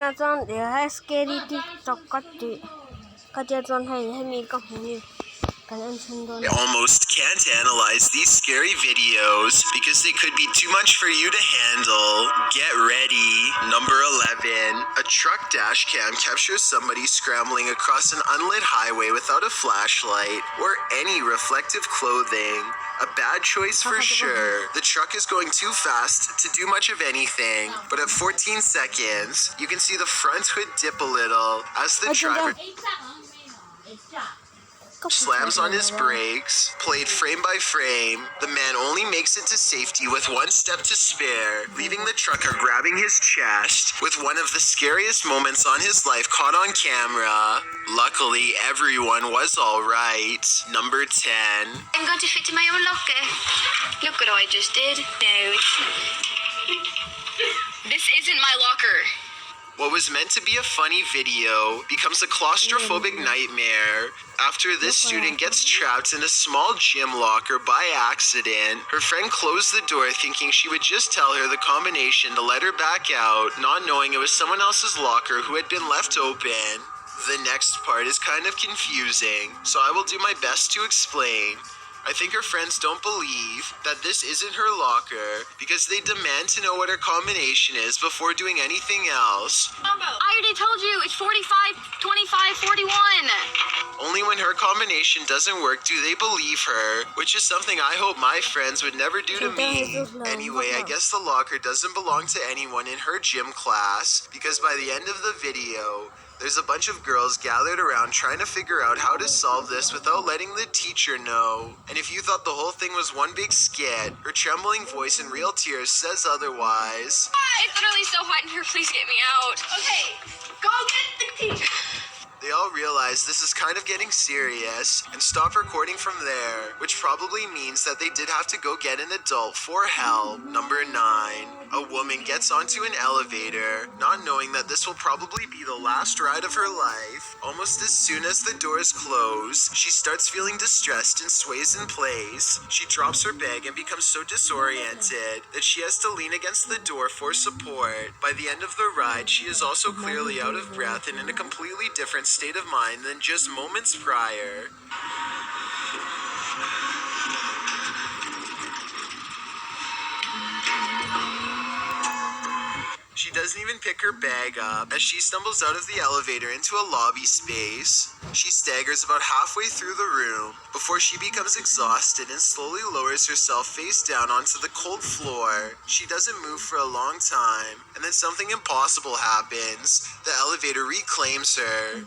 อาจารย์เดี๋ยวให้สเกลี่ที่ตกกัดจิก็จะจนให้มีกับหูนี่กันอันฉันโดน I almost can't analyze these scary videos because they could be too much for you to handle. Get ready. Number 11. A truck dash cam captures somebody scrambling across an unlit highway without a flashlight or any reflective clothing. A bad choice for sure. The truck is going too fast to do much of anything, but at 14 seconds, you can see the front hood dip a little as the driver slams on his brakes. Played frame by frame, the man only makes it to safety with one step to spare, leaving the trucker grabbing his chest with one of the scariest moments on his life caught on camera. Luckily, everyone was alright. Number 10. I'm going to fit in my own locker. Look what I just did. No. This isn't my locker. What was meant to be a funny video becomes a claustrophobic nightmare after this student gets trapped in a small gym locker by accident. Her friend closed the door thinking she would just tell her the combination to let her back out, not knowing it was someone else's locker who had been left open. The next part is kind of confusing, so I will do my best to explain. I think her friends don't believe that this isn't her locker because they demand to know what her combination is before doing anything else. I already told you, it's 45, 25, 41. Only when her combination doesn't work do they believe her, which is something I hope my friends would never do to me. Anyway, I guess the locker doesn't belong to anyone in her gym class because by the end of the video, there's a bunch of girls gathered around trying to figure out how to solve this without letting the teacher know. And if you thought the whole thing was one big skit, her trembling voice and real tears says otherwise. It's literally so hot in here, please get me out. Okay, go get the teacher. They all realize this is kind of getting serious and stop recording from there, which probably means that they did have to go get an adult for help. Number 9. A woman gets onto an elevator, not knowing that this will probably be the last ride of her life. Almost as soon as the doors close, she starts feeling distressed and sways in place. She drops her bag and becomes so disoriented that she has to lean against the door for support. By the end of the ride, she is also clearly out of breath and in a completely different state of mind than just moments prior. She doesn't even pick her bag up as she stumbles out of the elevator into a lobby space. She staggers about halfway through the room before she becomes exhausted and slowly lowers herself face down onto the cold floor. She doesn't move for a long time, and then something impossible happens. The elevator reclaims her.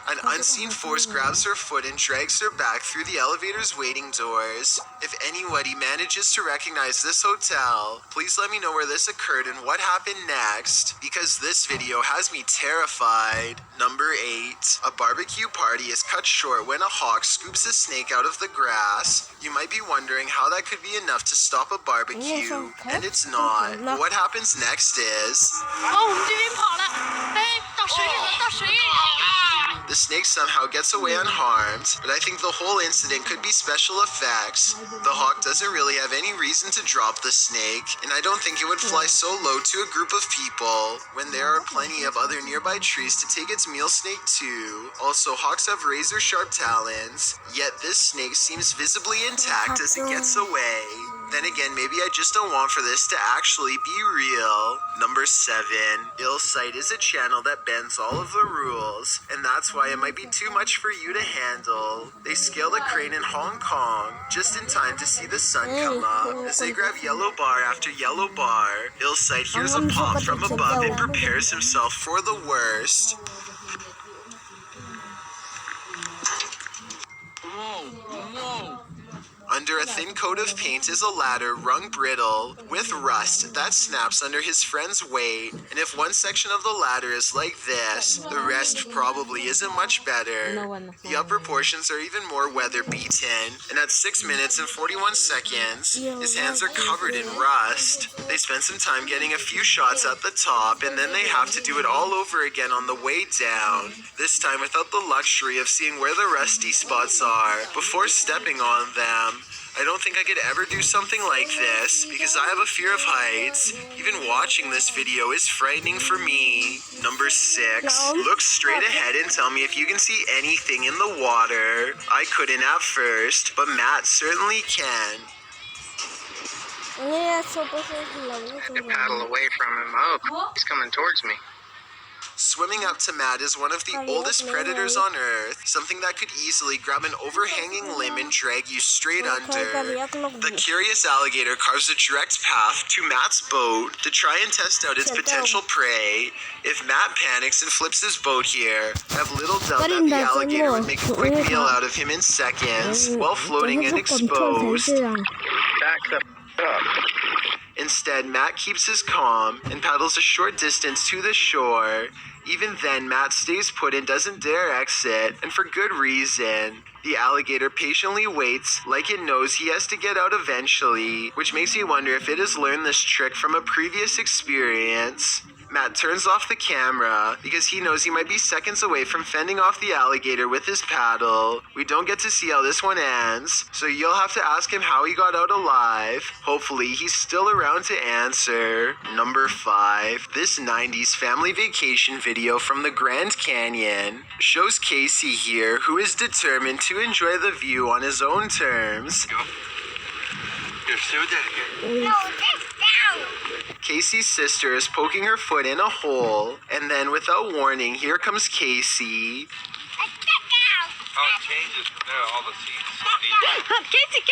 An unseen force grabs her foot and drags her back through the elevator's waiting doors. If anybody manages to recognize this hotel, please let me know where this occurred and what happened next, because this video has me terrified. Number 8. A barbecue party is cut short when a hawk scoops a snake out of the grass. You might be wondering how that could be enough to stop a barbecue, and it's not. But what happens next is... The snake somehow gets away unharmed, but I think the whole incident could be special effects. The hawk doesn't really have any reason to drop the snake, and I don't think it would fly so low to a group of people when there are plenty of other nearby trees to take its meal snake to. Also, hawks have razor-sharp talons, yet this snake seems visibly intact as it gets away. Then again, maybe I just don't want for this to actually be real. Number 7. Illsight is a channel that bends all of the rules, and that's why it might be too much for you to handle. They scaled a crane in Hong Kong just in time to see the sun come up. As they grab yellow bar after yellow bar, Illsight hears a pop from above and prepares himself for the worst. Under a thin coat of paint is a ladder wrung brittle with rust that snaps under his friend's weight, and if one section of the ladder is like this, the rest probably isn't much better. The upper portions are even more weather beaten, and at 6 minutes and 41 seconds, his hands are covered in rust. They spend some time getting a few shots at the top, and then they have to do it all over again on the way down, this time without the luxury of seeing where the rusty spots are before stepping on them. I don't think I could ever do something like this because I have a fear of heights. Even watching this video is frightening for me. Number 6. Look straight ahead and tell me if you can see anything in the water. I couldn't at first, but Matt certainly can. Paddle away from him. Oh, he's coming towards me. Swimming up to Matt is one of the oldest predators on Earth, something that could easily grab an overhanging limb and drag you straight under. The curious alligator carves a direct path to Matt's boat to try and test out its potential prey. If Matt panics and flips his boat here, I have little doubt that the alligator would make a quick meal out of him in seconds while floating and exposed. Backs up. Instead, Matt keeps his calm and paddles a short distance to the shore. Even then, Matt stays put and doesn't dare exit, and for good reason. The alligator patiently waits, like it knows he has to get out eventually, which makes me wonder if it has learned this trick from a previous experience. Matt turns off the camera because he knows he might be seconds away from fending off the alligator with his paddle. We don't get to see how this one ends, so you'll have to ask him how he got out alive. Hopefully, he's still around to answer. Number 5. This 90s family vacation video from the Grand Canyon shows Casey here, who is determined to enjoy the view on his own terms. You're so dedicated. Casey's sister is poking her foot in a hole, and then without warning, here comes Casey. Oh, it changes from there, all the seats. Casey!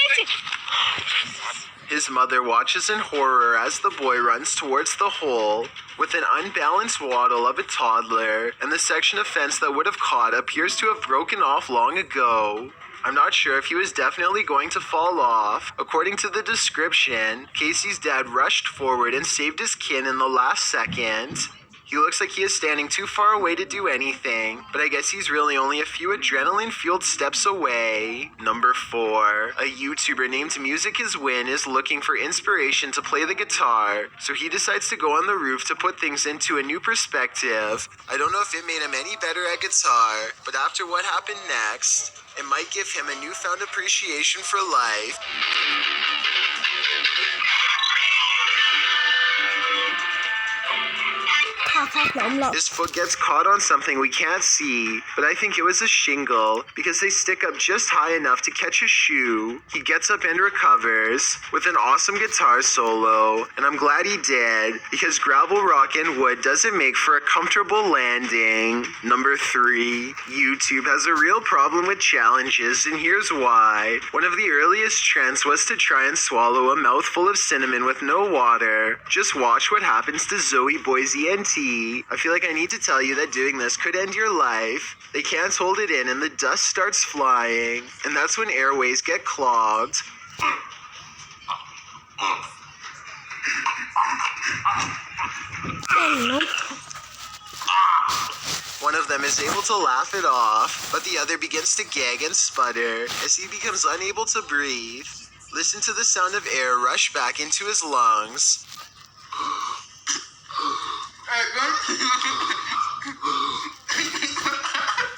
His mother watches in horror as the boy runs towards the hole. With an unbalanced waddle of a toddler, and the section of fence that would have caught appears to have broken off long ago. I'm not sure if he was definitely going to fall off. According to the description, Casey's dad rushed forward and saved his kid in the last second. He looks like he is standing too far away to do anything, but I guess he's really only a few adrenaline-fueled steps away. Number 4. A YouTuber named Music Is Win is looking for inspiration to play the guitar, so he decides to go on the roof to put things into a new perspective. I don't know if it made him any better at guitar, but after what happened next, it might give him a newfound appreciation for life. His foot gets caught on something we can't see, but I think it was a shingle because they stick up just high enough to catch his shoe. He gets up and recovers with an awesome guitar solo, and I'm glad he did because gravel, rock, and wood doesn't make for a comfortable landing. Number 3. YouTube has a real problem with challenges, and here's why. One of the earliest trends was to try and swallow a mouthful of cinnamon with no water. Just watch what happens to Zoe Boise and T. I feel like I need to tell you that doing this could end your life. They can't hold it in and the dust starts flying, and that's when airways get clogged. One of them is able to laugh it off, but the other begins to gag and sputter as he becomes unable to breathe. Listen to the sound of air rush back into his lungs.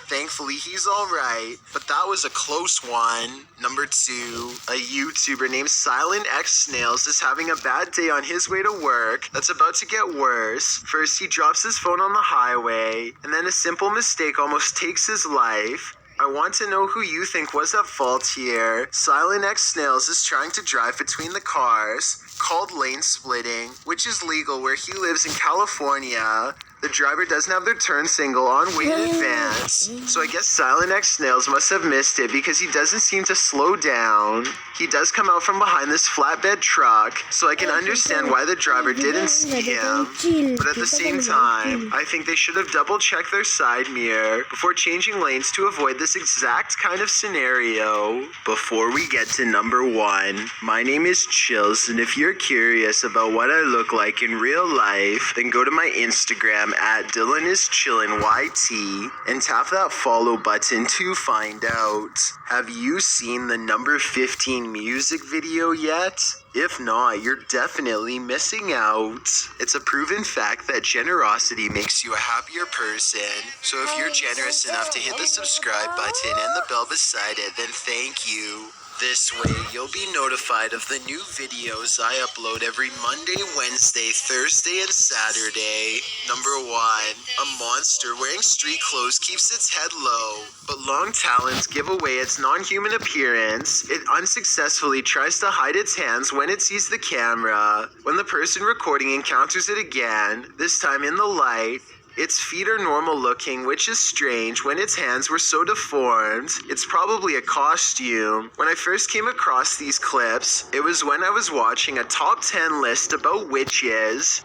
Thankfully, he's alright, but that was a close one. Number 2, a YouTuber named Silent X Snails is having a bad day on his way to work that's about to get worse. First, he drops his phone on the highway, and then a simple mistake almost takes his life. I want to know who you think was at fault here. Silent X Snails is trying to drive between the cars, called lane splitting, which is legal where he lives in California. The driver doesn't have their turn signal on way in advance, so I guess Silent X Snails must have missed it because he doesn't seem to slow down. He does come out from behind this flatbed truck, so I can understand why the driver didn't see him. But at the same time, I think they should have double-checked their side mirror before changing lanes to avoid this exact kind of scenario. Before we get to number 1, my name is Chills, and if you're curious about what I look like in real life, then go to my Instagram at DylanIsChillinYT and tap that follow button to find out. Have you seen the number 15 music video yet? If not, you're definitely missing out. It's a proven fact that generosity makes you a happier person. So if you're generous enough to hit the subscribe button and the bell beside it, then thank you. This way, you'll be notified of the new videos I upload every Monday, Wednesday, Thursday, and Saturday. Number 1. A monster wearing street clothes keeps its head low, but long talons give away its non-human appearance. It unsuccessfully tries to hide its hands when it sees the camera. When the person recording encounters it again, this time in the light, its feet are normal looking, which is strange when its hands were so deformed. It's probably a costume. When I first came across these clips, it was when I was watching a top 10 list about witches.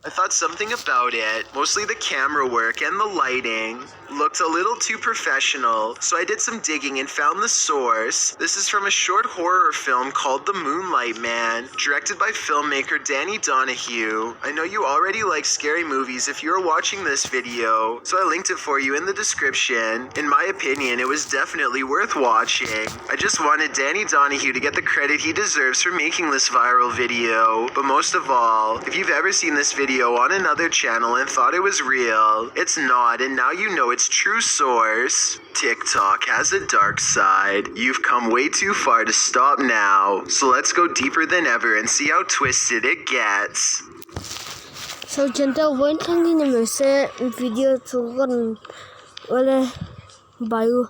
I thought something about it, mostly the camera work and the lighting, looked a little too professional, so I did some digging and found the source. This is from a short horror film called The Moonlight Man, directed by filmmaker Danny Donahue. I know you already like scary movies if you're watching this video, so I linked it for you in the description. In my opinion, it was definitely worth watching. I just wanted Danny Donahue to get the credit he deserves for making this viral video, but most of all, if you've ever seen this video on another channel and thought it was real, it's not, and now you know its true source. TikTok has a dark side. You've come way too far to stop now, so let's go deeper than ever and see how twisted it gets. So gentle when tangin na sa video to gon wala bayo